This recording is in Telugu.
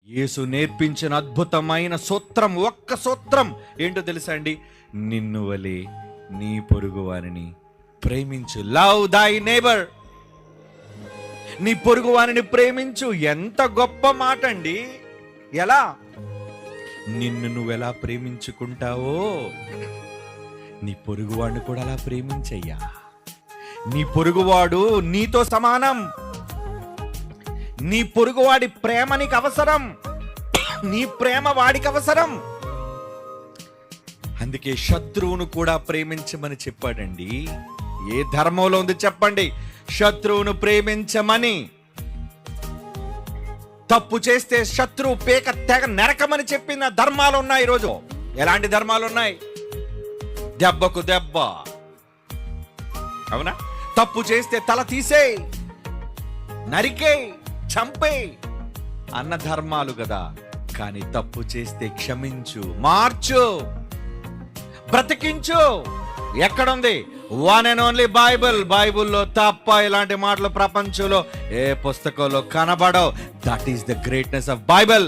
యేసు నేర్పించిన అద్భుతమైన సూత్రం, ఒక్క సూత్రం ఏంటో తెలుసా అండి? నిన్ను వలె నీ పొరుగు వారిని ప్రేమించు. లవ్ దై నేబర్. నీ పొరుగు వారిని ప్రేమించు. ఎంత గొప్ప మాట అండి! ఎలా? నిన్ను నువ్వెలా ప్రేమించుకుంటావో నీ పొరుగువాడిని కూడా అలా ప్రేమించయ్యా. నీ పొరుగువాడు నీతో సమానం. నీ పొరుగువాడి ప్రేమ నీకు అవసరం. నీ ప్రేమ వాడికి అవసరం. అందుకే శత్రువును కూడా ప్రేమించమని చెప్పాడండి. ఏ ధర్మంలో ఉంది చెప్పండి? శత్రువును ప్రేమించమని. తప్పు చేస్తే శత్రువు పేక తెగ నరకమని చెప్పిన ధర్మాలు ఉన్నాయి ఈరోజు. ఎలాంటి ధర్మాలు ఉన్నాయి? దెబ్బకు దెబ్బ, అవునా? తప్పు చేస్తే తల తీసేయ్, నరికేయ్, చంపేయ్ అన్న ధర్మాలు కదా. కానీ తప్పు చేస్తే క్షమించు, మార్చు, బ్రతికించు ఎక్కడుంది? One and only Bible. బైబిల్లో తప్ప ఇలాంటి మాటలు ప్రపంచంలో ఏ పుస్తకంలో కనబడవు. That is the greatness of Bible.